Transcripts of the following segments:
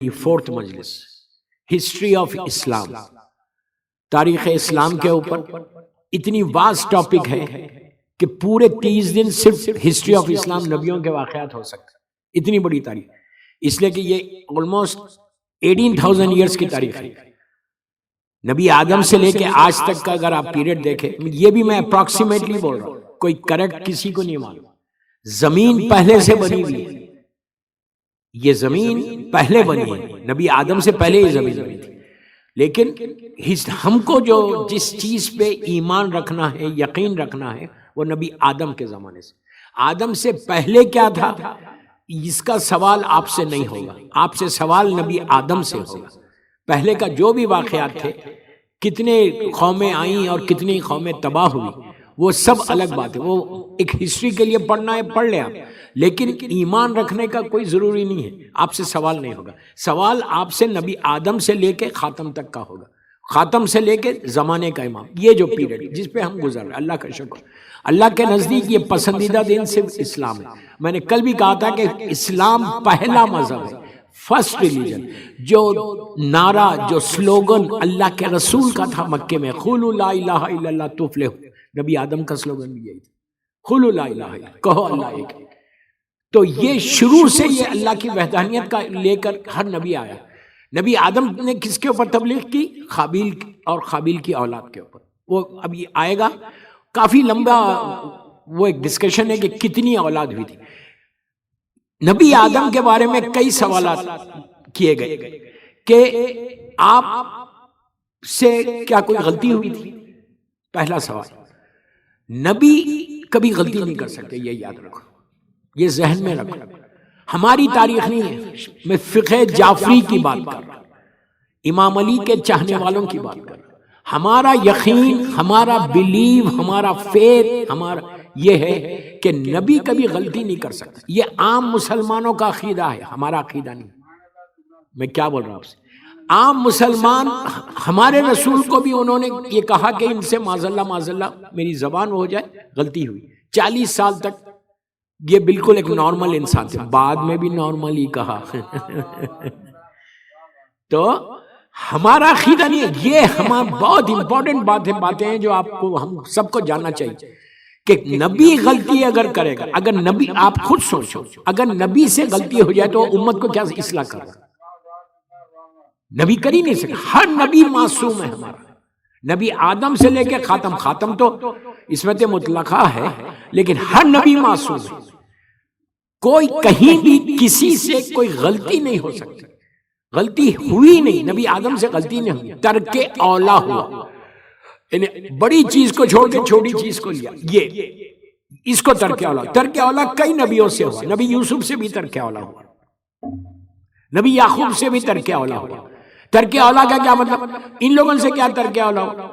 Fourth مجلس history of اسلام، تاریخ اسلام کے اوپر اتنی واسٹ ٹاپک ہے کہ پورے 30 دن صرف ہسٹری آف اسلام نبیوں کے واقعات ہو سکتے ہیں، اتنی بڑی تاریخ، اس لیے کہ یہ آلموسٹ 18,000 ایئرس کی تاریخ ہے۔ نبی آدم سے لے کے آج تک کا اگر آپ پیریڈ دیکھیں، یہ بھی میں اپروکسیمیٹلی بول رہا ہوں، کوئی کریکٹ کسی کو نہیں معلوم۔ زمین پہلے سے بنی ہوئی ہے، یہ زمین پہلے بنی ہے، نبی آدم سے پہلے یہ زمین بنی تھی، لیکن ہم کو جو جس چیز پہ ایمان رکھنا ہے، یقین رکھنا ہے، وہ نبی آدم کے زمانے سے۔ آدم سے پہلے کیا تھا، اس کا سوال آپ سے نہیں ہوگا، آپ سے سوال نبی آدم سے ہوگا۔ پہلے کا جو بھی واقعات تھے، کتنے قومیں آئیں اور کتنی قومیں تباہ ہوئی، وہ سب الگ بات ہے، وہ ایک ہسٹری کے لیے پڑھنا ہے پڑھ لیں آپ، لیکن ایمان رکھنے کا کوئی ضروری نہیں ہے، آپ سے سوال نہیں ہوگا۔ سوال آپ سے نبی آدم سے لے کے خاتم تک کا ہوگا، خاتم سے لے کے زمانے کا امام، یہ جو پیریڈ جس پہ ہم گزر رہے ہیں، اللہ کا شکر، اللہ کے نزدیک یہ پسندیدہ دن صرف اسلام ہے۔ میں نے کل بھی کہا تھا کہ اسلام پہلا مذہب ہے، فرسٹ ریلیجن، جو نعرہ، جو سلوگن اللہ کے رسول کا تھا مکے میں، قولوا لا الہ الا اللہ تفلحوا، نبی آدم کا سلوگن بھی یہی تھا، قولوا لا الہ الا، کہو اللہ ایک ہے۔ تو یہ شروع سے یہ اللہ کی وحدانیت کا لے کر ہر نبی آیا۔ نبی آدم نے کس کے اوپر تبلیغ کی؟ قابیل اور قابیل کی اولاد کے اوپر، وہ اب یہ آئے گا، کافی لمبا وہ ایک ڈسکشن ہے کہ کتنی اولاد ہوئی تھی۔ نبی آدم کے بارے میں کئی سوالات کیے گئے کہ آپ سے کیا کوئی غلطی ہوئی تھی؟ پہلا سوال، نبی کبھی غلطی نہیں کر سکتے، یہ یاد رکھو، یہ ذہن میں رکھو، ہماری تاریخ نہیں ہے، میں فقہ جعفری کی بات کر رہا ہوں، امام علی کے چاہنے والوں کی بات کر رہا ہوں۔ ہمارا یقین، ہمارا بلیو، ہمارا فیتھ، ہمارا یہ ہے کہ نبی کبھی غلطی نہیں کر سکتا۔ یہ عام مسلمانوں کا عقیدہ ہے، ہمارا عقیدہ نہیں۔ میں کیا بول رہا ہوں آپ سے، عام مسلمان، ہمارے رسول کو بھی انہوں نے یہ کہا کہ ان سے معاذ اللہ میری زبان ہو جائے، غلطی ہوئی۔ 40 سال تک یہ بالکل ایک نارمل انسان تھے، بعد میں بھی نارمل ہی کہا۔ تو ہمارا عقیدہ نہیں ہے، یہ ہمارا بہت امپورٹنٹ باتیں ہیں جو آپ کو، ہم سب کو جاننا چاہیے کہ نبی غلطی اگر کرے گا، اگر نبی، آپ خود سوچو، اگر نبی سے غلطی ہو جائے تو امت کو کیا اصلاح کرنا؟ نبی کر ہی نہیں سکے، ہر نبی معصوم ہے ہمارا، نبی آدم سے لے کے خاتم تو عصمت مطلقہ ہے، لیکن ہر نبی معصوم ہے، کوئی کہیں بھی کسی سے کوئی غلطی نہیں ہو سکتی، غلطی ہوئی نہیں، نبی آدم سے غلطی نہیں ہوئی، ترک اولا ہوا، یعنی بڑی چیز کو چھوڑ کے چھوٹی چیز کو لیا، یہ اس کو ترک اولا کئی نبیوں سے ہوا، نبی یوسف سے بھی ترک اولا ہوا، نبی یعقوب سے بھی ترک اولا ہوا۔ ترک اولا کا کیا مطلب؟ ان لوگوں سے کیا ترک اولا ہوا؟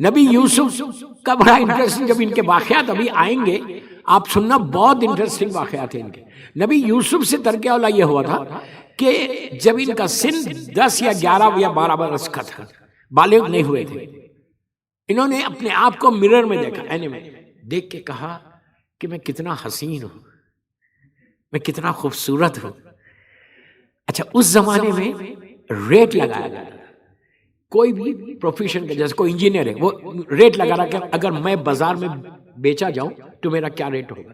نبی یوسف کا بڑا انٹرسٹنگ، جب ان کے واقعات ابھی آئیں گے آپ سننا، بہت انٹرسٹنگ واقعات ہیں ان کے۔ نبی یوسف سے ترک اولا یہ ہوا تھا کہ جب ان کا سن 10 یا 11 یا 12 برس کا تھا، بالغ نہیں ہوئے تھے، انہوں نے اپنے آپ کو مرر میں دیکھا، اینے میں دیکھ کے کہا کہ میں کتنا حسین ہوں، میں کتنا خوبصورت ہوں۔ اچھا، اس زمانے میں ریٹ لگایا گیا، کوئی بھی پروفیشن کا، جیسے کوئی انجینئر ہے، وہ ریٹ لگا رہا کہ اگر میں بازار میں بیچا جاؤں تو میرا کیا ریٹ ہوگا،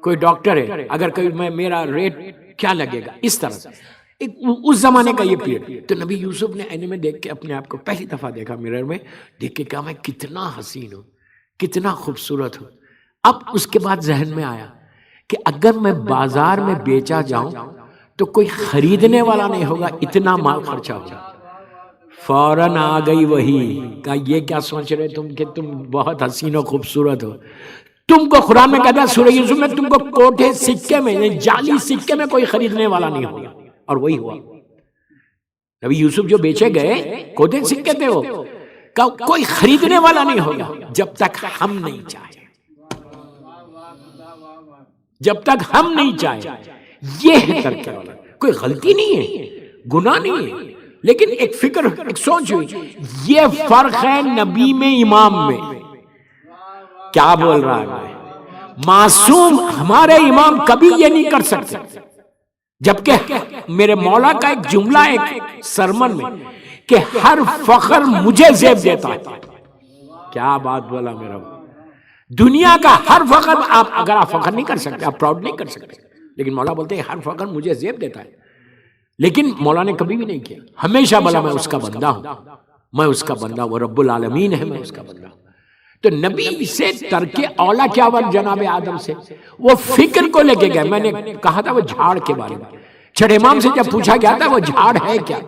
کوئی ڈاکٹر ہے، اگر کوئی میرا ریٹ کیا لگے گا، اس طرح سے اس زمانے کا یہ پیریڈ۔ تو نبی یوسف نے اینے میں دیکھ کے اپنے آپ کو پہلی دفعہ دیکھا، مرر میں دیکھ کے کہا میں کتنا حسین ہوں، کتنا خوبصورت ہوں۔ اب اس کے بعد ذہن میں آیا کہ اگر میں بازار میں بیچا جاؤں تو کوئی خریدنے والا نہیں ہوگا، اتنا مال خرچہ ہوگا۔ فوراً آ گئی وہی، کہا یہ کیا سوچ رہے تم کہ تم بہت حسین و خوبصورت ہو، تم کو قرآن میں کہتا ہے سورہ یوسف میں، تم کو کوٹھے سکے میں، جعلی سکے میں کوئی خریدنے والا نہیں ہوگا، اور وہی ہوا۔ نبی یوسف جو بیچے گئے کوٹھے سکے تھے، وہ کہا کوئی خریدنے والا نہیں ہوگا جب تک ہم نہیں چاہیں، جب تک ہم نہیں چاہیں۔ یہ ہے ترک اولا، کوئی غلطی نہیں ہے، گناہ نہیں ہے، لیکن ایک فکر، ایک سوچ ہوئی۔ یہ فرق ہے نبی میں، امام میں۔ کیا بول رہا ہے؟ معصوم ہمارے امام کبھی یہ نہیں کر سکتے، جبکہ میرے مولا کا ایک جملہ ایک سرمن میں کہ ہر فخر مجھے زیب دیتا ہے. کیا بات بولا میرا. دنیا کا ہر فخر اگر آپ فخر نہیں کر سکتے، آپ پراؤڈ نہیں کر سکتے، لیکن مولا بولتے ہیں ہر فخر مجھے زیب دیتا ہے. لیکن مولا نے کبھی بھی نہیں کیا، ہمیشہ بولا میں اس کا بندہ ہوں، میں اس کا بندہ ہوں، وہ رب العالمین ہے، میں اس کا بندہ ہوں. تو نبی سے ترک اولا کیا ہوا جناب آدم سے؟ وہ فکر کو لے کے گئے. میں نے کہا تھا وہ جھاڑ کے بارے میں، چھٹے امام سے جب پوچھا گیا تھا وہ جھاڑ ہے کیا،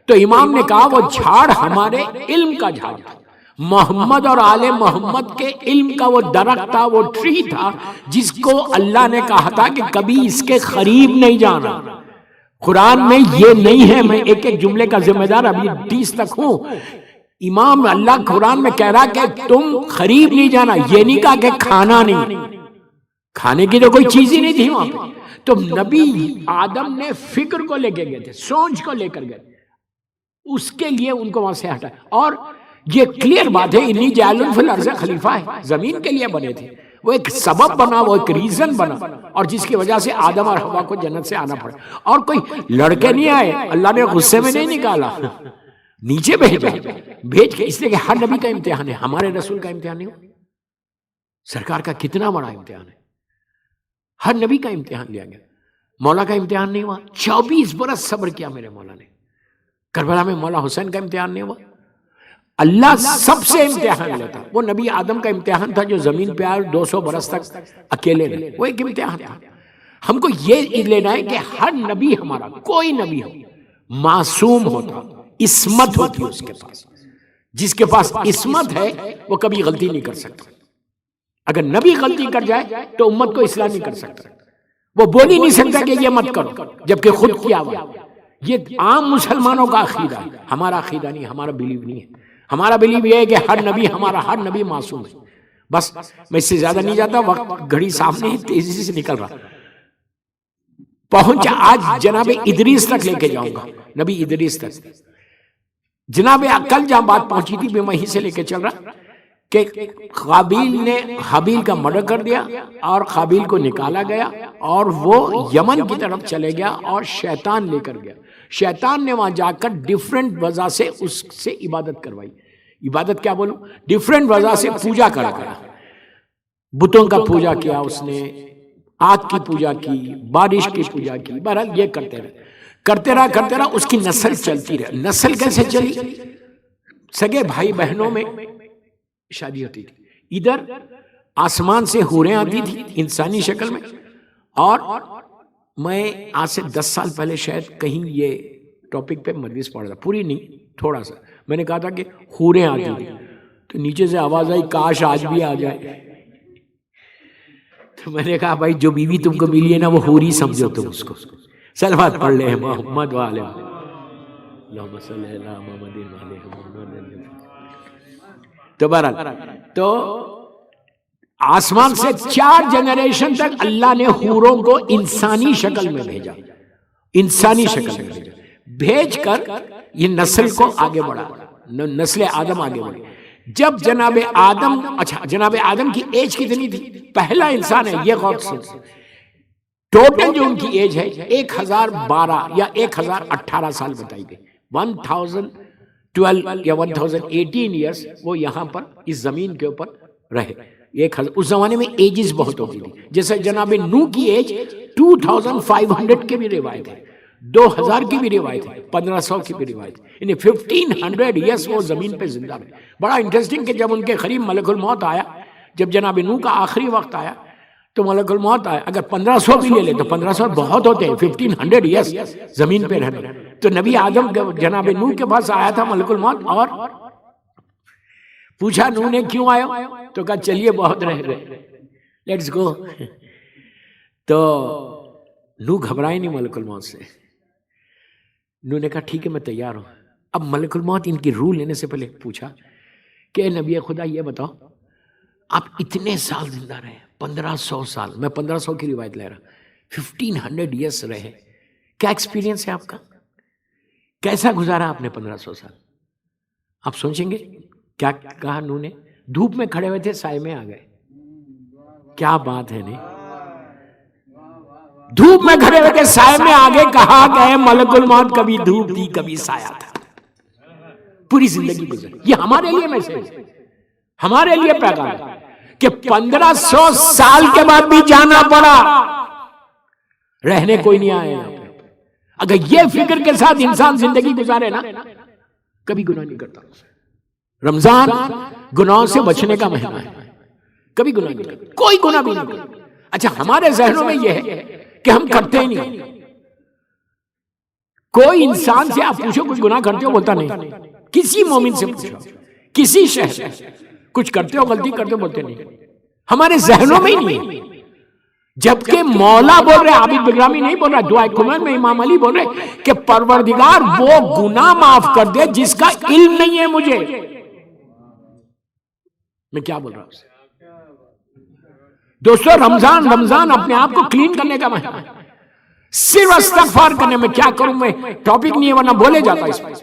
تو امام نے کہا وہ جھاڑ ہمارے علم کا جھاڑ تھا. محمد اور آل محمد کے علم کا وہ درخت تھا، وہ ٹری تھا جس کو اللہ نے کہا تھا کہ کبھی اس کے قریب نہیں جانا. قرآن میں یہ نہیں ہے، میں ایک ایک جملے کا ذمہ دار ابھی 20 تک ہوں. امام اللہ قرآن میں کہہ رہا کہ تم قریب نہیں جانا، یہ نہیں کہا کہ کھانا نہیں، کھانے کی تو کوئی چیز ہی نہیں تھی وہاں پہ. تو نبی آدم نے فکر کو لے کے گئے تھے، سوچ کو لے کر گئے، اس کے لیے ان کو وہاں سے ہٹا. اور یہ کلیئر بات ہے انی جاعل فی الارض خلیفہ ہے، زمین کے لیے بنے تھے. وہ ایک سبب بنا، وہ ایک ریزن بنا، اور جس کی وجہ سے آدم اور حوا کو جنت سے آنا پڑا. اور کوئی لڑکے نہیں آئے، اللہ نے غصے میں نہیں نکالا، نیچے بھیج کے، اس لیے کہ ہر نبی کا امتحان ہے. ہمارے رسول کا امتحان نہیں ہو، سرکار کا کتنا بڑا امتحان ہے. ہر نبی کا امتحان لیا گیا، مولا کا امتحان نہیں ہوا. 24 برس صبر کیا میرے مولا نے. کربلا میں مولا حسین کا امتحان نہیں ہوا. اللہ سب سے امتحان لیتا. وہ نبی آدم کا امتحان تھا جو زمین پہ آئے 200 برس تک اکیلے رہے، وہ ایک امتحان تھا. ہم کو یہ لینا ہے کہ ہر نبی ہمارا، کوئی نبی ہو معصوم ہوتا، عصمت ہوتی اس کے پاس. جس کے پاس عصمت ہے وہ کبھی غلطی نہیں کر سکتا. اگر نبی غلطی کر جائے تو امت کو اصلاح نہیں کر سکتا. وہ بول ہی نہیں سکتا کہ یہ مت کرو، جبکہ خود کیا ہوا. یہ عام مسلمانوں کا عقیدہ ہے، ہمارا عقیدہ نہیں، ہمارا بلیو نہیں ہے. ہمارا بلیو یہ ہے کہ ہر نبی، ہمارا ہر نبی معصوم ہے. بس میں اس سے زیادہ نہیں جاتا، وقت گھڑی سامنے ہی تیزی سے نکل رہا. پہنچا آج جناب ادریس تک لے کے جاؤں گا، نبی ادریس تک. جناب کل جہاں بات پہنچی تھی میں وہیں سے لے کے چل رہا کہ قابیل نے حابیل کا مرڈر کر دیا اور قابیل کو نکالا گیا اور وہ یمن کی طرف چلے گیا اور شیطان لے کر گیا. شیطان نے وہاں جا کر ڈیفرنٹ وجہ سے اس سے عبادت کروائی. عبادت کیا بولوں، ڈیفرنٹ وجہ سے پوجا کرا، بتوں کا پوجا کیا اس نے، آگ کی پوجا کی، بارش کی پوجا کی. بہرحال یہ کرتے رہا اس کی نسل چلتی رہی. نسل کیسے چلی؟ سگے بھائی بہنوں میں شادی ہوتی تھی. ادھر آسمان سے حوریں آتی تھی انسانی شکل میں. اور میں آج سے 10 سال پہلے شاید کہیں یہ ٹاپک پہ مجلس پڑھ رہا، پوری نہیں تھوڑا سا. میں نے کہا تھا کہ حوریں آتی تھی، تو نیچے سے آواز آئی کاش آج بھی آ جائے. تو میں نے کہا بھائی جو بیوی تم کو ملی ہے نا وہ حوری سمجھو تم اس کو. صلوات پڑھ لے محمد والے اللہم صلی اللہ محمد والے محمد. تو بہرحال تو آسمان سے 4 جنریشن تک اللہ نے حوروں کو انسانی شکل میں بھیجا، انسانی شکل میں بھیجا. بھیج کر یہ نسل کو آگے بڑھا، نسل آدم آگے بڑھی. جب جناب آدم، اچھا جناب آدم کی ایج کتنی تھی؟ پہلا انسان ہے یہ غور سے، ٹوٹل جو ان کی ایج ہے 1012 یا 1018 سال بتائی گئی. 1012 یا 1018 ایئرس وہ یہاں پر اس زمین کے اوپر رہے. اس زمانے میں ایجز بہت ہوتی تھی. جیسے جناب نوح کی ایج 2500 کی بھی روایت ہے، 2000 کی بھی روایت ہے، 1500 کی بھی روایت ہے. یعنی 1500 ایئرس وہ زمین پہ زندہ رہے. بڑا انٹرسٹنگ کہ جب ان کے قریب ملک الموت آیا، جب جناب نوح کا آخری وقت آیا تو ملک الموت آیا. اگر 1500 بھی لے لے تو 1500 بہت ہوتے ہیں، 1500 ایئرس زمین پہ رہنے. تو نبی آدم جناب نوح کے پاس آیا تھا ملک الموت اور پوچھا نوح نے کیوں آئے؟ تو کہا چلیے بہت رہ گئے، لیٹس گو. تو نوح گھبرائے نہیں ملک الموت سے. نوح نے کہا ٹھیک ہے میں تیار ہوں. اب ملک الموت ان کی روح لینے سے پہلے پوچھا کہ نبی خدا یہ بتاؤ آپ اتنے سال زندہ رہے، 1500 سال، میں 1500 کی روایت لے رہا، 1500 ایئرس رہے، کیا ایکسپیرینس ہے آپ کا؟ کیسا گزارا آپ نے 1500 سال؟ آپ سوچیں گے کیا کہا نوح نے؟ دھوپ میں کھڑے ہوئے تھے، سائے میں آ گئے. کیا بات ہے نہیں. دھوپ میں کھڑے ہو کے سائے میں آگے کہا گئے ملک الموت کبھی دھوپ تھی کبھی سایہ تھا، پوری زندگی گزری. یہ ہمارے لیے میسج، ہمارے لیے پیغام ہے کہ 1500 سال کے بعد بھی جانا پڑا، رہنے کوئی نہیں آیا یہاں پہ. اگر یہ فکر کے ساتھ انسان زندگی گزارے نا، کبھی گناہ نہیں کرتا. رمضان گناہوں سے بچنے کا مہینہ ہے، کبھی گناہ نہیں کرتا، کوئی گناہ بھی نہیں کرتا. اچھا ہمارے ذہنوں میں یہ ہے کہ ہم کرتے ہی نہیں. کوئی انسان سے آپ پوچھو کچھ گناہ کرتے ہو، بولتا نہیں. کسی مومن سے پوچھو، کسی شہر میں کچھ کرتے ہو، غلطی کرتے ہو، بولتے نہیں. ہمارے ذہنوں میں ہی نہیں. جبکہ مولا بول رہے، عابد بغرامی نہیں بول رہا، دعائے کمل میں امام علی بول رہے کہ پروردگار وہ گناہ معاف کر دے جس کا علم نہیں ہے مجھے. میں کیا بول رہا ہوں دوستو؟ رمضان اپنے آپ کو کلین کرنے کا مہینہ ہے، صرف استغفار کرنے میں. کیا کروں میں، ٹاپک نہیں ہے ورنہ بولے جاتا اس میں.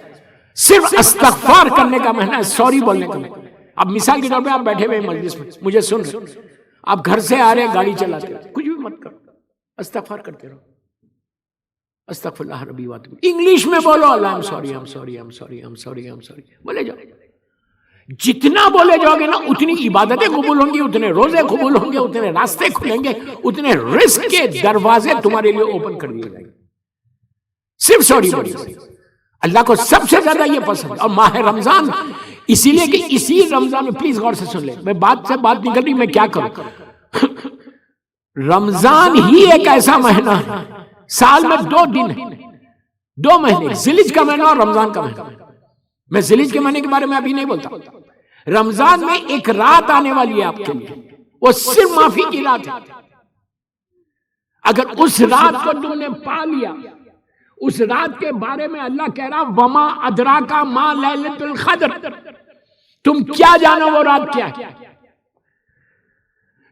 صرف استغفار کرنے کا مہینہ ہے، سوری بولنے کا مہینہ. اب مثال کے طور پہ آپ بیٹھے ہوئے مجلس میں مجھے سن رہے، آپ گھر سے آ رہے ہیں، گاڑی چلاتے ہیں، کچھ بھی مت کرو، استغفار کرتے رہو. استغفر اللہ ربی واتوب. انگلش میں بولو اللہ I'm sorry I'm sorry I'm sorry I'm sorry I'm sorry بولے جاؤ. جتنا بولے جاؤ گے نا اتنی عبادتیں قبول ہوں گی، اتنے روزے قبول ہوں گے، اتنے راستے کھلیں گے، اتنے رزق کے دروازے تمہارے لیے اوپن کر دیے جائیں گے. صرف سوری بولیے. اللہ کو سب سے زیادہ یہ پسند. اور ماہ رمضان اسی لیے کہ اسی رمضان میں، پلیز غور سے سن لیں، میں بات سے بات نکل رہی، میں کیا کروں. رمضان ہی ایک ایسا مہینہ ہے، سال میں 2 دن ہیں، 2 مہینے، ذیلحج کا مہینہ اور رمضان کا مہینہ. میں ذیلحج کے مہینے کے بارے میں ابھی نہیں بولتا. رمضان میں ایک رات آنے والی ہے آپ کے لیے، وہ صرف معافی کی رات ہے. اگر اس رات کو تم نے پا لیا، اس رات کے بارے میں اللہ کہہ رہا وما ادراکا ما لیلۃ القدر، تم کیا جانو وہ رات کیا ہے.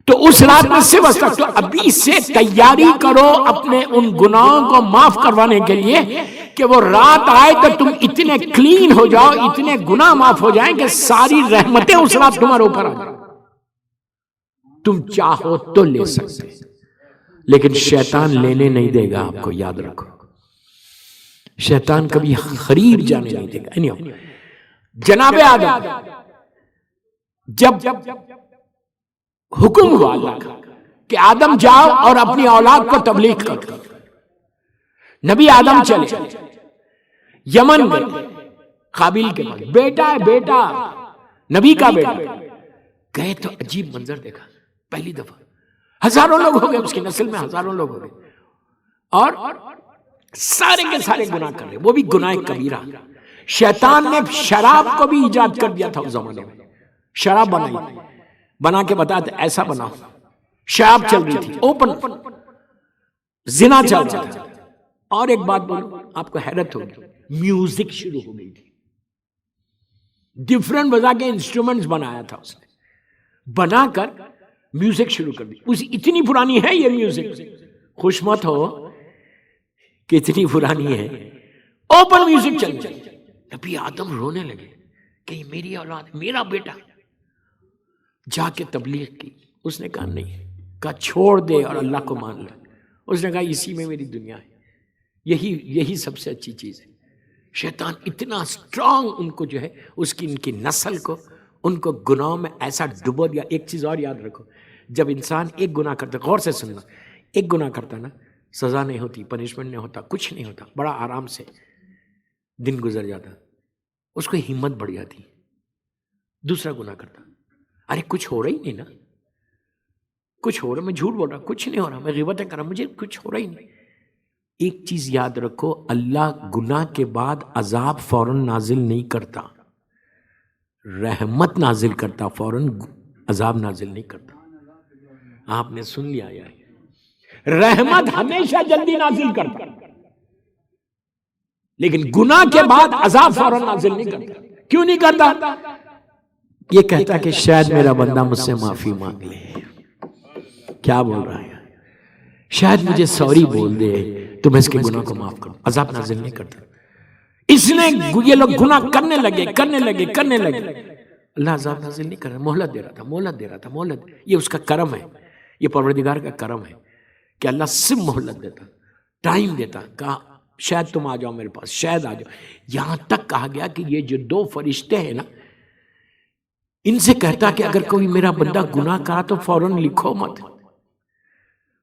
تو اس رات میں صرف تو ابھی سے تیاری کرو اپنے ان گناہوں کو معاف کروانے کے لیے کہ وہ رات آئے تو تم اتنے کلین ہو جاؤ، اتنے گناہ معاف ہو جائیں کہ ساری رحمتیں اس رات تمہارے اوپر آ جائیں. تم چاہو تو لے سکتے، لیکن شیطان لینے نہیں دے گا. آپ کو یاد رکھو، شیطان کبھی خرید جانے نہیں دے گا. جناب آدم جب حکم ہوا اللہ کا کہ آدم جاؤ اور اپنی اولاد کو تبلیغ کرو، نبی آدم چلے یمن میں، قابیل کے پاس بیٹا ہے، بیٹا نبی کا بیٹا. گئے تو عجیب منظر دیکھا. پہلی دفعہ ہزاروں لوگ ہو گئے، اس کی نسل میں ہزاروں لوگ ہو گئے، اور سارے کے سارے گناہ کر رہے، وہ بھی گناہ کبیرہ. شیطان نے شراب کو بھی ایجاد کر دیا تھا اس زمانے میں. شراب بنا کے بتاتے ایسا بناؤ. شراب چل رہی تھی، اوپن زنا چل رہا تھا. اور ایک بات بولوں، آپ کو حیرت ہوگی، میوزک شروع ہو گئی تھی. ڈیفرنٹ وجہ کے انسٹرومنٹس بنایا تھا اس نے، بنا کر میوزک شروع کر دی. اتنی پرانی ہے یہ میوزک، خوش مت ہو کہ اتنی پرانی ہے. اوپن میوزک چل رہی. نبی آدم رونے لگے کہ یہ میری اولاد، میرا بیٹا. جا کے تبلیغ کی. اس نے کہا نہیں، کہا چھوڑ دے اور اللہ کو مان لے. اس نے کہا اسی میں میری دنیا ہے، یہی سب سے اچھی چیز ہے. شیطان اتنا سٹرونگ ان کو جو ہے، اس کی ان کی نسل کو، ان کو گناہوں میں ایسا ڈبو دیا. ایک چیز اور یاد رکھو، جب انسان ایک گناہ کرتا، غور سے سننا، ایک گناہ کرتا نا، سزا نہیں ہوتی، پنشمنٹ نہیں ہوتا، کچھ نہیں ہوتا، بڑا آرام سے دن گزر جاتا، اس کو ہمت بڑھ جاتی. دوسرا گناہ کرتا، ارے کچھ ہو رہا ہی نہیں نا، کچھ ہو رہا، میں جھوٹ بول رہا، کچھ نہیں ہو رہا، میں غیبتیں کر رہا، مجھے کچھ ہو رہا ہی نہیں. ایک چیز یاد رکھو، اللہ گناہ کے بعد عذاب فوراً نازل نہیں کرتا، رحمت نازل کرتا، فوراً عذاب نازل نہیں کرتا. آپ نے سن لیا ہے، رحمت ہمیشہ جلدی نازل کرتا، لیکن گناہ کے بعد عذاب فوراً نازل نہیں کرتا. کیوں نہیں کرتا؟ یہ کہتا کہ شاید میرا بندہ مجھ سے معافی مانگ لے. کیا بول رہا ہے؟ شاید مجھے سوری بول دے تو میں اس کے گناہ کو معاف کروں. عذاب نازل نہیں کرتا. اس نے یہ لوگ گناہ کرنے لگے، اللہ عذاب نازل نہیں کر رہا، مہلت دے رہا تھا. یہ اس کا کرم ہے، یہ پروردگار کا کرم ہے کہ اللہ صرف مہلت دیتا، ٹائم دیتا، کہا شاید تم آ جاؤ میرے پاس، شاید آ جاؤ. یہاں تک کہا گیا کہ یہ جو 2 فرشتے ہیں نا، ان سے کہتا کہ اگر کوئی میرا بندہ گناہ کرا تو فوراً لکھو مت.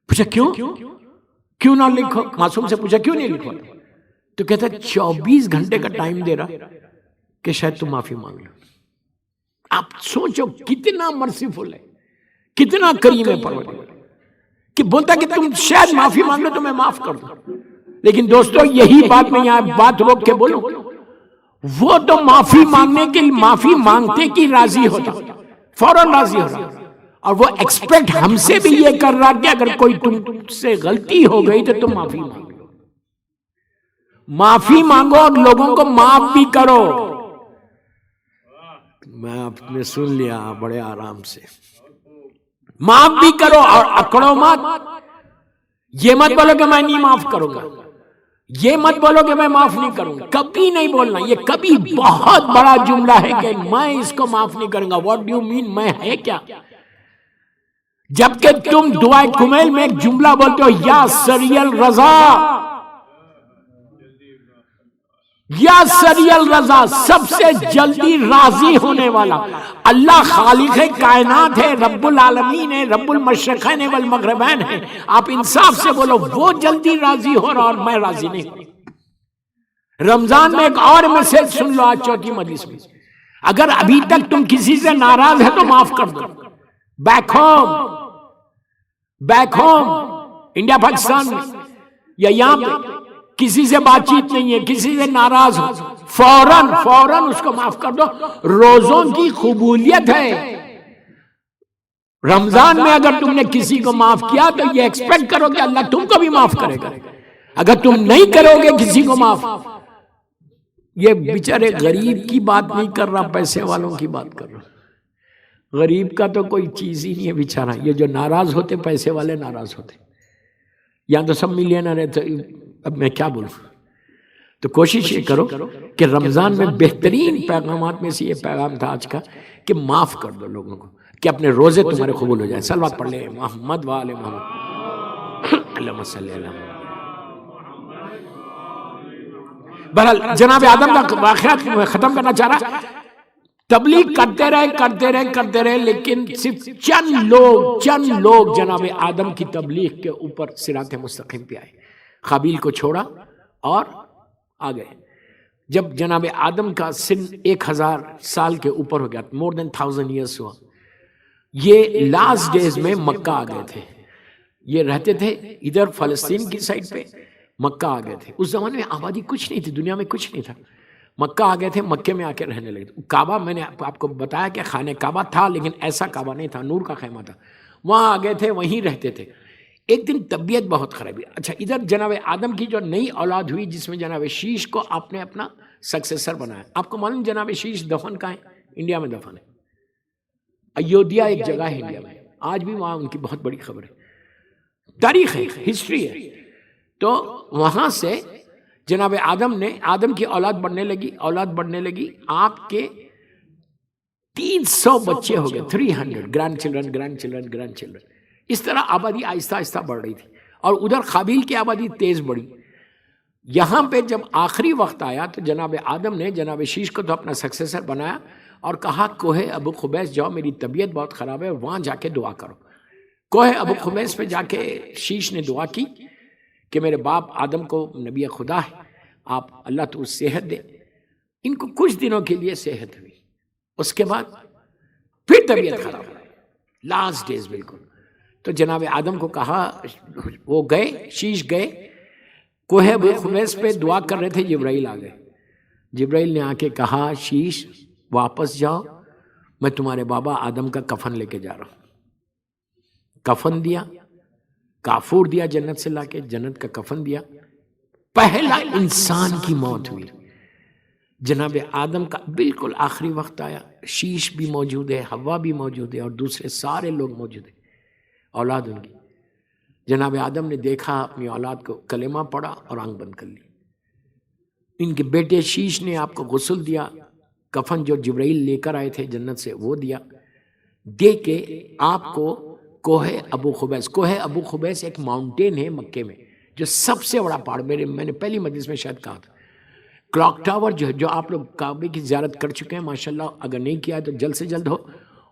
پوچھا کیوں نہ لکھو؟ معصوم سے پوچھا کیوں نہیں لکھو؟ تو کہتا 24 گھنٹے کا ٹائم دے رہا کہ شاید تم معافی مانگ لو. آپ سوچو کتنا مرسیفل ہے، کتنا کریم ہے پروردگار، کہ بولتا کہ تم شاید معافی مانگ لو تو میں معاف کر دوں. لیکن دوستو یہی بات میں یہاں بات روک کے بولوں، وہ تو معافی مانگنے کے معافی مانگتے کی راضی ہوتا، فوراً راضی ہو رہا، اور وہ ایکسپیکٹ ہم سے بھی یہ کر رہا کہ اگر کوئی تم سے غلطی ہو گئی تو تم معافی مانگو، معافی مانگو اور لوگوں کو معاف بھی کرو. میں آپ نے سن لیا بڑے آرام سے، معاف بھی کرو اور اکڑو مت. یہ مت بولو کہ میں نہیں معاف کروں گا، یہ مت بولو کہ میں معاف نہیں کروں گا، کبھی نہیں بولنا. یہ کبھی بہت بڑا جملہ ہے کہ میں اس کو معاف نہیں کروں گا. What do you mean? میں ہے کیا؟ جبکہ تم دعائے کمیل میں ایک جملہ بولتے ہو، یا سری الرضا، یا سری الرضا، سب سے جلدی راضی ہونے والا. اللہ خالق کائنات ہے، رب العالمین ہے، رب المشرقین والمغربین ہے. آپ انصاف سے بولو وہ جلدی راضی ہو رہا اور میں راضی نہیں ہوں. رمضان میں ایک اور میسج سن لو آج چوتھی مجلس میں، اگر ابھی تک تم کسی سے ناراض ہے تو معاف کر دو. بیک ہوم انڈیا پاکستان میں یا یہاں پہ کسی سے بات چیت نہیں ہے، کسی سے ناراض ہو، فوراً اس کو معاف کر دو. روزوں کی قبولیت ہے. رمضان میں اگر تم نے کسی کو معاف کیا تو یہ ایکسپیکٹ کرو کہ اللہ تم کو بھی معاف کرے گا. اگر تم نہیں کرو گے کسی کو معاف، یہ بیچارے غریب کی بات نہیں کر رہا، پیسے والوں کی بات کر رہا. غریب کا تو کوئی چیز ہی نہیں ہے بیچارہ. یہ جو ناراض ہوتے پیسے والے ناراض ہوتے، یہاں تو سب ملینر ہے. تو اب میں کیا بولوں؟ تو کوشش یہ کرو کہ رمضان میں بہترین پیغامات میں سے یہ پیغام تھا آج کا کہ معاف کر دو لوگوں کو، کہ اپنے روزے تمہارے قبول ہو جائیں. صلوات پڑھ لیں محمد وآل محمد، اللہم صلی اللہ علیہ. بہرحال جناب آدم کا واقعہ ختم کرنا چاہ رہا. تبلیغ کرتے رہے لیکن صرف چند لوگ جناب آدم کی تبلیغ کے اوپر صراط مستقیم پہ آئے. قابیل کو چھوڑا اور آ گئے. جب جناب آدم کا سن 1000 سال کے اوپر ہو گیا، مور دین 1000 ایئرس ہوا، یہ لاسٹ ڈیز میں مکہ آ گئے تھے. یہ رہتے تھے ادھر فلسطین کی سائڈ پہ، مکہ آ گئے تھے. اس زمانے میں آبادی کچھ نہیں تھی، دنیا میں کچھ نہیں تھا. مکہ آ گئے تھے، مکے میں آ کے رہنے لگے. کعبہ میں نے آپ کو بتایا کہ خانہ کعبہ تھا، لیکن ایسا کعبہ نہیں تھا، نور کا خیمہ تھا. وہاں آ گئے تھے، وہیں رہتے تھے. ایک دن طبیعت بہت خراب ہوئی. اچھا ادھر جناب آدم کی جو نئی اولاد ہوئی، جس میں جناب شیش کو آپ نے اپنا سکسیسر بنایا. آپ کو معلوم جناب شیش دفن کہاں ہے؟ انڈیا میں دفن ہے. ایودھیا ایک جگہ ہے انڈیا میں، آج بھی وہاں ان کی بہت بڑی خبر ہے، تاریخ ہے، ہسٹری ہے. تو وہاں سے جناب آدم کی اولاد بڑھنے لگی. آپ کے 300 بچے ہو گئے، 300 گرینڈ چلڈرن. اس طرح آبادی آہستہ آہستہ بڑھ رہی تھی، اور ادھر قابیل کی آبادی تیز بڑھی. یہاں پہ جب آخری وقت آیا تو جناب آدم نے جناب شیش کو تو اپنا سکسیسر بنایا اور کہا کوہ ابو قبیس جاؤ، میری طبیعت بہت خراب ہے، وہاں جا کے دعا کرو. کوہ ابو قبیس پہ جا کے شیش نے دعا کی کہ میرے باپ آدم کو نبی خدا ہے، آپ اللہ تو صحت دے. ان کو کچھ دنوں کے لیے صحت ہوئی، اس کے بعد پھر طبیعت خراب ہوئی، لاسٹ ڈیز بالکل. تو جناب آدم کو کہا، وہ گئے، شیش گئے کوہ ابو قبیس پہ دعا کر رہے تھے، جبرائیل آ گئے. جبرائیل نے آ کے کہا شیش واپس جاؤ، میں تمہارے بابا آدم کا کفن لے کے جا رہا ہوں. کفن دیا، کافور دیا جنت سے لا کے، جنت کا کفن دیا. پہلا انسان کی موت ہوئی. جناب آدم کا بالکل آخری وقت آیا. شیش بھی موجود ہے، حوا بھی موجود ہے، اور دوسرے سارے لوگ موجود ہیں، اولاد ان کی. جناب آدم نے دیکھا اپنی اولاد کو، کلمہ پڑھا اور آنکھ بند کر لی. ان کے بیٹے شیش نے آپ کو غسل دیا، کفن جو جبرائیل لے کر آئے تھے جنت سے وہ دیا، دے کے آپ کو کوہ ابو خبیس. کوہ ابو خبیس ایک ماؤنٹین ہے مکے میں جو سب سے بڑا پہاڑ، میں نے پہلی مجلس میں شاید کہا تھا. کلاک ٹاور جو آپ لوگ کعبے کی زیارت کر چکے ہیں ماشاءاللہ، اگر نہیں کیا ہے تو جلد سے جلد ہو.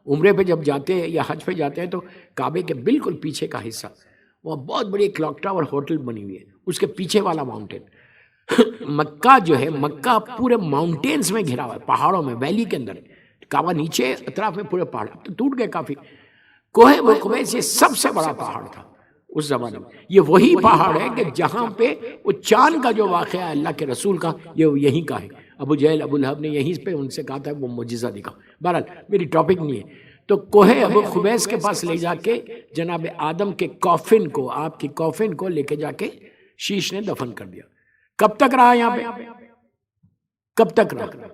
عمرے پہ جب جاتے ہیں یا حج پہ جاتے ہیں تو کعبے کے بالکل پیچھے کا حصہ وہاں بہت بڑی کلاک ٹاور ہوٹل بنی ہوئی ہے، اس کے پیچھے والا ماؤنٹین. مکہ جو ہے، مکہ پورے ماؤنٹینز میں گھرا ہوا ہے، پہاڑوں میں، ویلی کے اندر. کعبہ نیچے، اطراف میں پورے پہاڑ، اب تو ٹوٹ گئے کافی. کوہ ابو قبیس یہ سب سے بڑا پہاڑ تھا اس زمانے میں. یہ وہی پہاڑ ہے کہ جہاں پہ وہ چاند کا جو واقعہ ہے اللہ کے رسول کا، یہ یہیں کا ہے. ابو جہل ابو لہب نے یہیں پہ ان سے کہا تھا، وہ معجزہ دکھا. بہرحال میری ٹاپک نہیں ہے. تو کوہ ابو قبیس کے پاس لے جا کے جناب آدم کے کافن کو، آپ کی کافن کو لے کے جا کے شیش نے دفن کر دیا. کب تک رہا یہاں پہ؟ کب تک رہا؟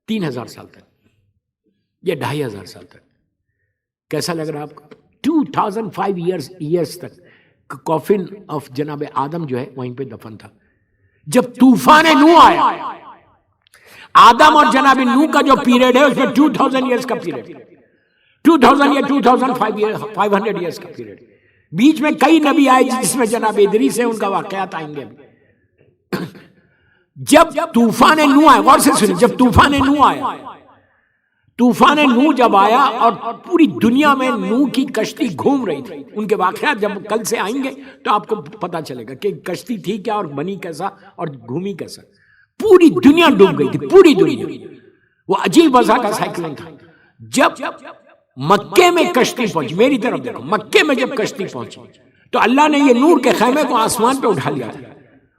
3000 سال تک یا 2500 سال تک. کیسا لگ رہا آپ کو؟ 2005 ایئرس تک کافن آف جناب آدم جو ہے وہیں پہ دفن تھا. جب طوفان نوح آیا، آدم اور جناب نوح کا جو پیریڈ ہے اس میں 2000 ایئرس کا پیریڈ، 2000 یا 2500 ایئرس کا پیریڈ. بیچ میں کئی نبی آئے جس میں جناب ادریس ہے، ان کا واقعات آئیں گے. جب طوفان نوح آیا، غور سے سنیں، جب طوفان نوح آیا، طوفان نوح جب آیا اور پوری دنیا میں نوح کی کشتی گھوم رہی تھی. ان کے واقعات جب کل سے آئیں گے تو آپ کو پتا چلے گا کہ کشتی تھی کیا اور بنی کیسا اور گھومی کیسا. پوری دنیا ڈوب گئی تھی، پوری دنیا. وہ عجیب وضع کا سائیکلون تھا. جب مکے میں کشتی پہنچی، میری طرف دیکھو، مکے میں جب کشتی پہنچی تو اللہ نے یہ نور کے خیمے کو آسمان پہ اٹھا لیا تھا.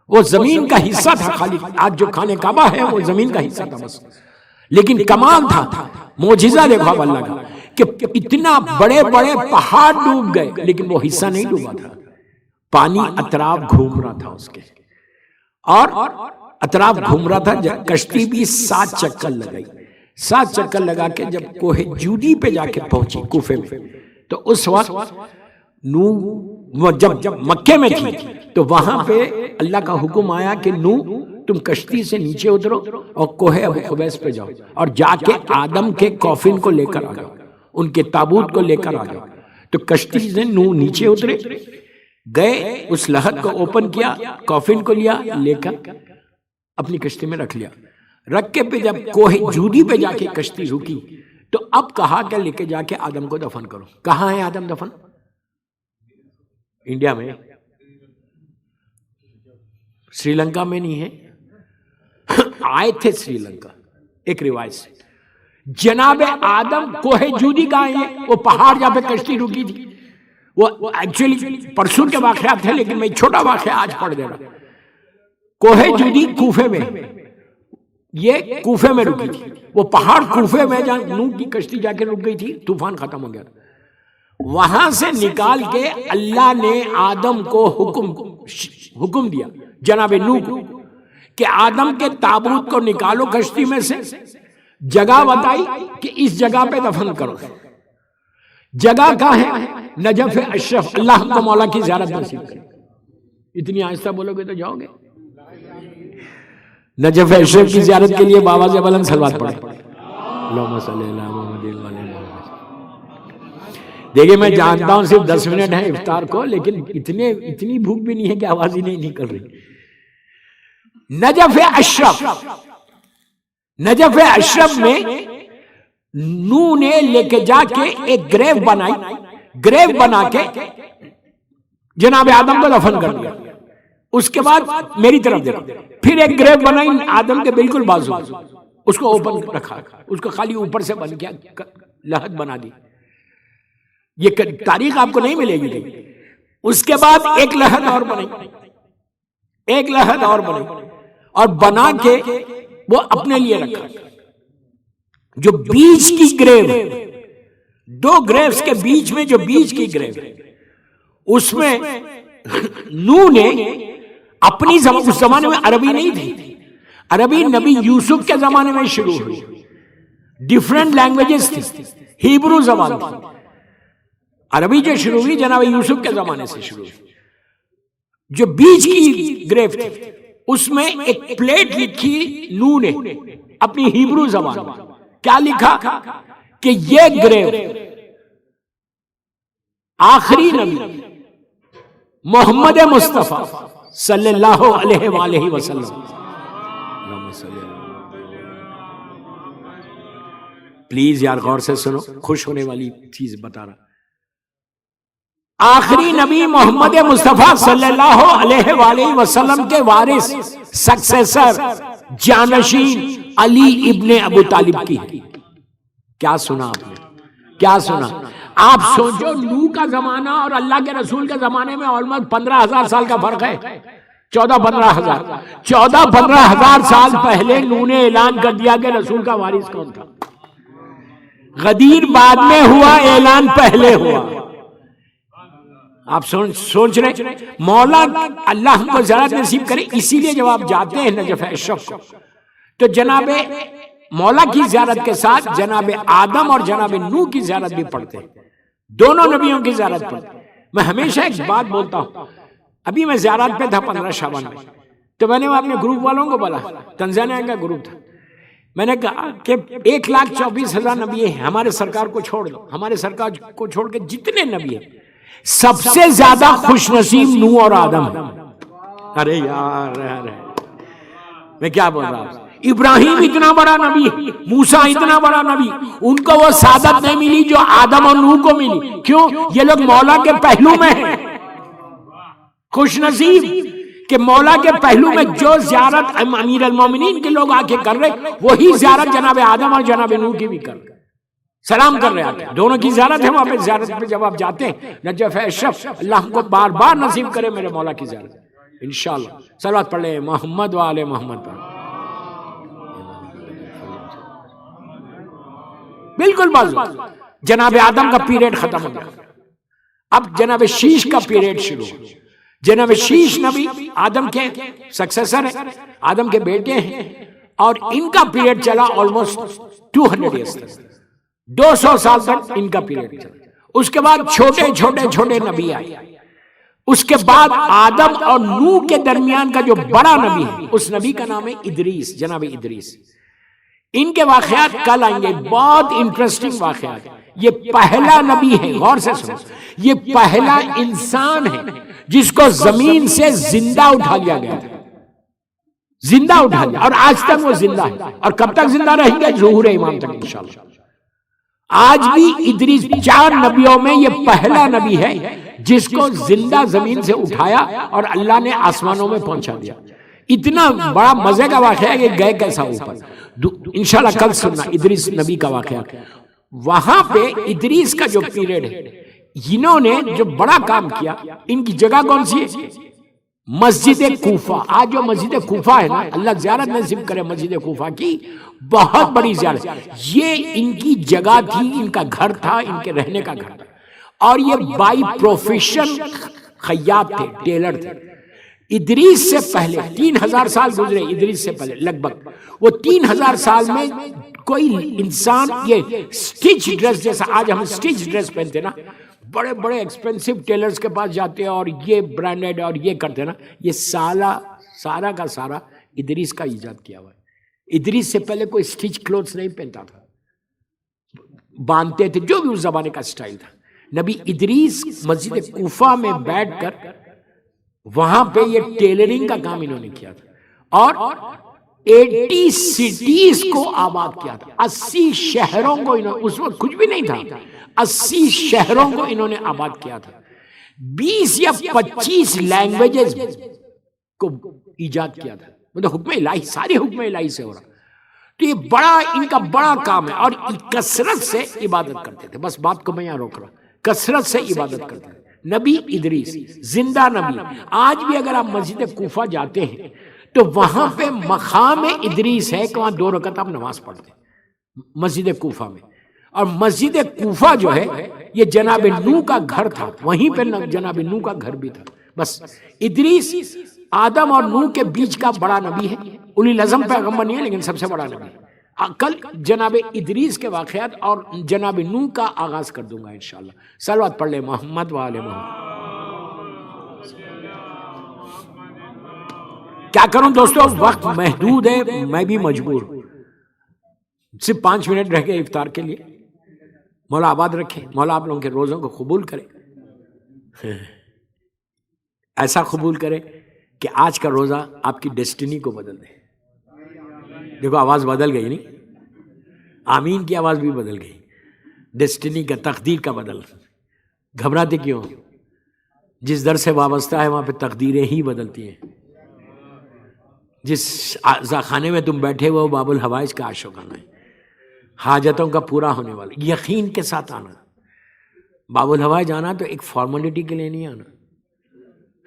وہ زمین کا حصہ تھا خالی، آج جو خانہ کعبہ ہے وہ زمین کا حصہ تھا بس. لیکن کمال تھا، معجزہ دیکھو اب اللہ کا، کہ اتنا بڑے بڑے پہاڑ ڈوب گئے لیکن وہ حصہ نہیں ڈوبا تھا. پانی اطراف گھوم رہا تھا اس کے، اور اطراف گھوم رہا تھا. کشتی بھی 7 چکر لگائی، 7 چکر لگا کے جب کوہ جودی پہ جا کے پہنچی کوفے میں، تو اس وقت نوح جب مکے میں تھی تو وہاں پہ اللہ کا حکم آیا کہ نوح تم کشتی سے نیچے اترو اور کوہ ابو قبیس پہ جاؤ اور جا کے آدم کے کافن کو لے کر آ جاؤ، ان کے تابوت کو لے کر آ جاؤ. تو کشتی سے نوح نیچے اترے، گئے، اس لحد کو اوپن کیا، کافن کو لیا، لے کر اپنی کشتی میں رکھ لیا. رکھ کے پہ جب کوہ جودی پہ جا کے کشتی رکی تو اب کہا کہ لے کے جا کے آدم کو دفن کرو. کہاں ہے آدم دفن؟ انڈیا میں، سری لنکا میں نہیں ہے. آئے تھے سری لنکا ایک روایت سے. جناب آدم کوہ جودی کا ہے، وہ پہاڑ جہاں پہ کشتی رکی تھی. وہ ایکچولی پرسوں کے واقعات تھے لیکن میں چھوٹا واقعہ آج پڑھ دے رہا. کوہ جودی کوفے میں، یہ کوفے میں رکی تھی. وہ پہاڑ کوفے میں جہاں نوح کی کشتی جا کے رک گئی تھی، طوفان ختم ہو گیا تھا. وہاں سے نکال کے اللہ نے آدم کو حکم دیا، جناب نوح کو، کہ آدم کے تابوت کو نکالو کشتی میں سے. جگہ بتائی کہ اس جگہ پہ دفن کرو. جگہ کہاں ہے؟ Najaf Ashraf. اللہ ہم کو مولا کی زیارت نصیب کرے. اتنی آہستہ بولو گے تو جاؤ گے. نجف اشرف کی زیارت کے لیے بابا سے بلند صلوات پڑھیں. اللہم صلی اللہ محمد و علی محمد. دیکھیں میں جانتا ہوں صرف 10 منٹ ہیں افطار کو، لیکن اتنی بھوک بھی نہیں ہے کہ آواز ہی نہیں نکل رہی. نجف اشرف، نجف اشرف میں نوح نے لے کے جا کے ایک گریو بنائی، گریو بنا کے جناب آدم کو دفن کر دیا. اس کے بعد میری طرف دیکھو، پھر ایک گریو بنائی آدم کے بالکل بازو، اس کو اوپن رکھا، اس کو خالی اوپر سے بن کیا لحد بنا دی. یہ تاریخ آپ کو نہیں ملے گی. اس کے بعد ایک لحد اور بنائی، ایک لحد اور بنائی، اور بنا کے وہ اپنے لیے رکھا. جو بیچ کی گریو، 2 گریوز کے بیچ میں جو بیچ کی گریو، اس میں نوح نے اپنی اس زمانے میں عربی نہیں تھی. عربی نبی یوسف کے زمانے میں شروع ہوئی. ڈیفرنٹ لینگویجز تھی، ہیبرو زبان تھی. عربی جو شروع ہوئی جناب یوسف کے زمانے سے شروع ہوئی. جو بیچ کی گریو تھی اس میں ایک پلیٹ لکھی نوح نے اپنی ہیبرو زبان میں. کیا لکھا؟ کہ یہ گریو آخری نبی محمد مصطفیٰ صلی اللہ علیہ وآلہ وسلم. پلیز یار غور سے سنو، خوش ہونے والی چیز بتا رہا. آخری نبی محمد مصطفیٰ صلی اللہ علیہ وآلہ وسلم کے وارث، سکسیسر، جانشین علی ابن ابو طالب کی. کیا سنا آپ نے؟ کیا سنا؟ آپ سوچو نوح کا زمانہ اور اللہ کے رسول کے زمانے میں آلموسٹ 15,000 سال کا فرق ہے. 14-15,000 سال پہلے نوح نے اعلان کر دیا کہ رسول کا وارث کون تھا. غدیر بعد میں ہوا، اعلان پہلے ہوا. آپ سوچ رہے مولا اللہ ہم کو زیارت نصیب کرے. اسی لیے جب آپ جاتے ہیں نجف اشرف کو تو جناب مولا کی زیارت کے ساتھ جناب آدم اور جناب نوح کی زیارت بھی پڑھتے ہیں. دونوں نبیوں کی زیارت پڑھتے ہیں. میں ہمیشہ ایک بات بولتا ہوں، ابھی میں زیارت پہ تھا 15 شعبان میں، تو میں نے اپنے گروپ والوں کو بولا، تنزانیہ کا گروپ تھا، میں نے کہا کہ 1,24,000 نبی ہیں، ہمارے سرکار کو چھوڑ دو، ہمارے سرکار کو چھوڑ کے جتنے نبی ہیں سب سے زیادہ خوش نصیب نوح اور آدم ہیں. ارے یار میں کیا بول رہا ہوں. ابراہیم اتنا بڑا نبی، موسیٰ اتنا بڑا نبی، ان کو وہ سعادت نہیں ملی جو آدم اور نوح کو ملی. کیوں؟ یہ لوگ مولا کے پہلو میں ہیں. خوش نصیب کہ مولا کے پہلو میں جو زیارت امیر المومنین کے لوگ آ کے کر رہے وہی زیارت جناب آدم اور جناب نوح کی بھی کر رہے، سلام کر رہے آتے. دونوں کی زیارت ہے وہاں پہ. زیارت پہ جب آپ جاتے ہیں نجف اشرف، اللہ ہم کو بار بار نصیب کرے میرے مولا کی زیارت انشاءاللہ. صلوات پڑھ لیں محمد وآل محمد پر. بالکل بازو جناب آدم کا پیریڈ ختم ہو گیا، اب جناب شیش کا پیریڈ شروع. جناب شیش نبی آدم کے سکسیسر ہیں، آدم کے بیٹے ہیں، اور ان کا پیریڈ چلا آلموسٹ 200 ایئرس تک، 200 سال تک ان کا پیریڈ چلا. اس کے بعد چھوٹے چھوٹے نبی آئے. اس کے بعد آدم اور نوح کے درمیان کا جو بڑا نبی ہے اس نبی کا نام ہے ادریس، جناب ادریس. ان کے واقعات کل آئیں گے، بہت انٹرسٹنگ واقعات. یہ پہلا نبی ہے، غور سے سنو، یہ پہلا انسان ہے جس کو زمین سے زندہ اٹھا لیا گیا تھا. زندہ اٹھا لیا، اور آج تک وہ زندہ ہے. اور کب تک زندہ رہیں گے؟ ظہور امام تک انشاءاللہ. آج بھی ادریس 4 نبیوں میں یہ پہلا نبی ہے جس کو زندہ زمین سے اٹھایا اور اللہ نے آسمانوں میں پہنچا دیا. اتنا بڑا مزے کا واقعہ ہے کہ گئے کیسا اوپر. انشاءاللہ کل سننا ادریس نبی کا واقعہ. وہاں پہ ادریس کا جو پیریڈ ہے، انہوں نے جو بڑا کام کیا. ان کی جگہ کون سی ہے؟ مسجد کوفہ. آج جو مسجد کوفہ ہے نا، اللہ زیارت نصیب کرے مسجد کوفہ کی، بہت بڑی زیارت. یہ ان کی جگہ تھی، ان کا گھر تھا، ان کے رہنے کا گھر تھا. اور یہ بائی پروفیشن خیاط تھے، ٹیلر تھے. ادریس سے پہلے 3,000 سال گزرے. ادریس سے پہلے لگ بھگ وہ 3,000 سال میں کوئی انسان یہ سٹچ ڈریس، جیسا آج ہم سٹچ ڈریس پہنتے نا، بڑے بڑے ایکسپینسو ٹیلرز کے پاس جاتے ہیں اور یہ برانڈڈ اور یہ کرتے نا، یہ سارا کا سارا ادریس کا ایجاد کیا ہوا ہے. ادریس سے پہلے کوئی سٹچ کلوتھس نہیں پہنتا تھا، باندھتے تھے جو بھی اس زمانے کا سٹائل تھا. نبی ادریس مسجد کوفہ میں بیٹھ کر وہاں پہ یہ ٹیلرنگ کا کام انہوں نے کیا تھا، اور 80 سٹیز کو آباد کیا تھا. 80 شہروں کو انہوں، اس وقت کچھ بھی نہیں تھا، 80 شہروں کو انہوں نے آباد کیا تھا. 20 یا 25 لینگویجز کو ایجاد کیا تھا. مطلب حکم الہی، سارے حکم الہی سے ہو رہا. تو یہ بڑا ان کا بڑا کام ہے. اور کثرت سے عبادت کرتے تھے. بس بات کو میں یہاں روک رہا ہوں. کثرت سے عبادت کرتے تھے. نبی ادریس زندہ نبی. آج بھی اگر آپ مسجد کوفہ جاتے ہیں تو وہاں پہ مقام ادریس ہے کہ وہاں 2 رکعت آپ نماز پڑھتے ہیں مسجد کوفہ میں. اور مسجد کوفہ جو ہے یہ جناب نوح کا گھر تھا، وہیں پہ جناب نوح کا گھر بھی تھا. بس ادریس آدم اور نوح کے بیچ کا بڑا نبی ہے. اولی العزم پیغمبر نہیں ہے لیکن سب سے بڑا نبی ہے. کل جناب ادریس کے واقعات اور جناب نوح کا آغاز کر دوں گا انشاءاللہ. صلوات پڑھ لیں محمد وآل محمد. کیا کروں دوستو، وقت محدود ہے، میں بھی مجبور ہوں. صرف 5 منٹ رہ گئے افطار کے لیے. مولا آباد رکھے، مولا آپ لوگوں کے روزوں کو قبول کرے. ایسا قبول کرے کہ آج کا روزہ آپ کی ڈیسٹینی کو بدل دے. دیکھو آواز بدل گئی نہیں, آمین کی آواز بھی بدل گئی. ڈیسٹینی کا, تقدیر کا بدل. گھبراتے کیوں؟ جس در سے وابستہ ہے وہاں پہ تقدیریں ہی بدلتی ہیں. جس خانے میں تم بیٹھے ہو باب الحوائج کا عاشق آنا ہے, حاجتوں کا پورا ہونے والا, یقین کے ساتھ آنا. باب الحوائج آنا تو ایک فارمیلٹی کے لیے نہیں آنا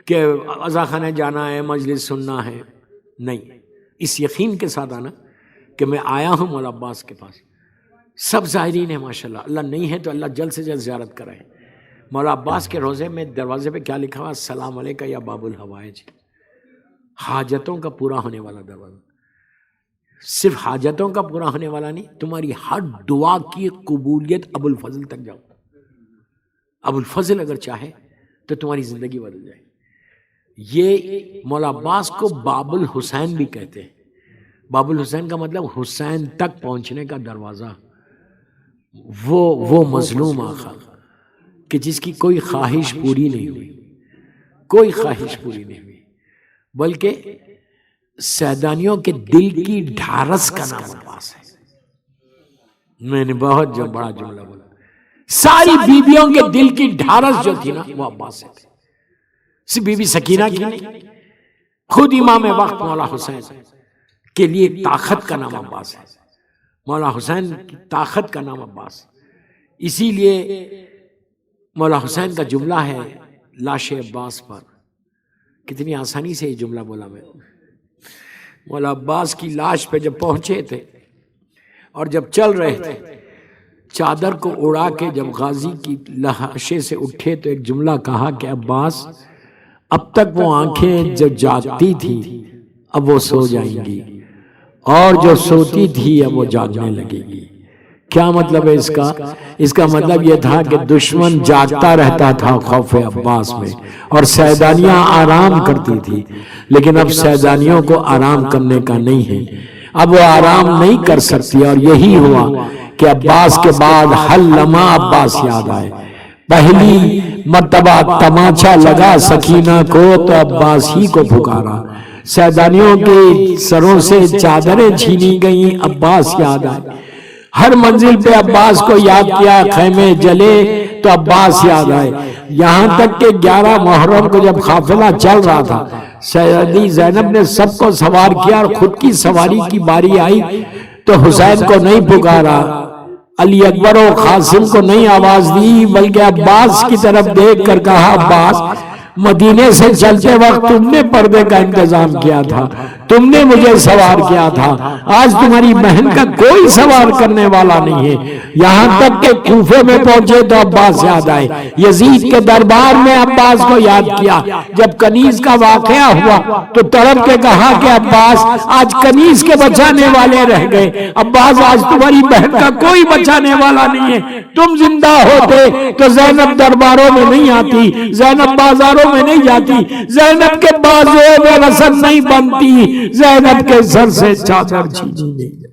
کہ عزا خانے جانا ہے, مجلس سننا ہے, نہیں. اس یقین کے ساتھ آنا کہ میں آیا ہوں مولا عباس کے پاس. سب زائرین ہیں ماشاءاللہ, اللہ نہیں ہے تو اللہ جلد سے جلد زیارت کرائے. مولا عباس کے روزے میں دروازے پہ کیا لکھا ہوا؟ السلام علیکہ یا باب الحوائج, حاجتوں کا پورا ہونے والا دروازہ. صرف حاجتوں کا پورا ہونے والا نہیں, تمہاری ہر دعا کی قبولیت ابو الفضل تک جاؤ. ابو الفضل اگر چاہے تو تمہاری زندگی بدل جائے. یہ مولا عباس کو باب الحسین بھی کہتے ہیں. باب الحسین کا مطلب حسین تک پہنچنے کا دروازہ. وہ مظلوم آقا کہ جس کی کوئی خواہش پوری نہیں ہوئی, کوئی خواہش پوری نہیں ہوئی, بلکہ سیدانیوں کے دل کی ڈھارس کا نام عباس ہے. میں نے بہت بڑا جملہ بولا. ساری بیویوں کے دل کی ڈھارس جو تھی نا وہ عباس سے تھی. صرف بی بی سکینہ کی نہیں, خود امام وقت مولا حسین کے لیے طاقت کا نام عباس ہے. مولا حسین کی طاقت کا نام عباس. اسی لیے مولا حسین کا جملہ ہے لاش عباس پر. کتنی آسانی سے یہ جملہ بولا میں. مولا عباس کی لاش پہ جب پہنچے تھے اور جب چل رہے تھے, چادر کو اڑا کے جب غازی کی لاشے سے اٹھے تو ایک جملہ کہا کہ عباس اب تک وہ آنکھیں جو جاگتی تھی اب وہ سو جائیں گی, اور جو سوتی تھی اب وہ جاگنے لگے گی. کیا مطلب ہے اس کا؟ اس کا مطلب یہ تھا کہ دشمن جاگتا رہتا تھا خوف عباس میں, اور سیدانیاں آرام کرتی تھی. لیکن اب سیدانیوں کو آرام کرنے کا نہیں ہے, اب وہ آرام نہیں کر سکتی. اور یہی ہوا کہ عباس کے بعد ہر لمحہ عباس یاد آئے. پہلی مرتبہ تماچا لگا سکینہ کو تو عباس ہی کو پکارا. سیدانیوں کے سروں سے چادریں چھینی گئیں, عباس یاد آئے. ہر منزل پہ عباس کو یاد کیا, خیمے جلے تو عباس یاد آئے. یہاں تک کہ 11 محرم کو جب قافلہ چل رہا تھا, سیدی زینب نے سب کو سوار کیا اور خود کی سواری کی باری آئی تو حسین کو نہیں پکارا, علی اکبر و قاسم کو نہیں آواز دی, بلکہ عباس کی طرف دیکھ کر کہا عباس مدینے سے چلتے وقت تم نے پردے کا انتظام کیا تھا, تم نے مجھے سوار کیا تھا. آج تمہاری بہن کا کوئی سوار کرنے والا نہیں ہے. یہاں تک کہ کوفے میں پہنچے تو عباس یاد آئے. یزید کے دربار میں عباس کو یاد کیا. جب کنیز کا واقعہ ہوا تو تڑپ کے کہا کہ عباس آج کنیز کے بچانے والے رہ گئے. عباس آج تمہاری بہن کا کوئی بچانے والا نہیں ہے. تم زندہ ہوتے تو زینب درباروں میں نہیں آتی, زینب بازاروں میں نہیں جاتی, زینب کے بازو میں رسن نہیں بنتی, زینب کے سر سے چادر چھینی نہیں.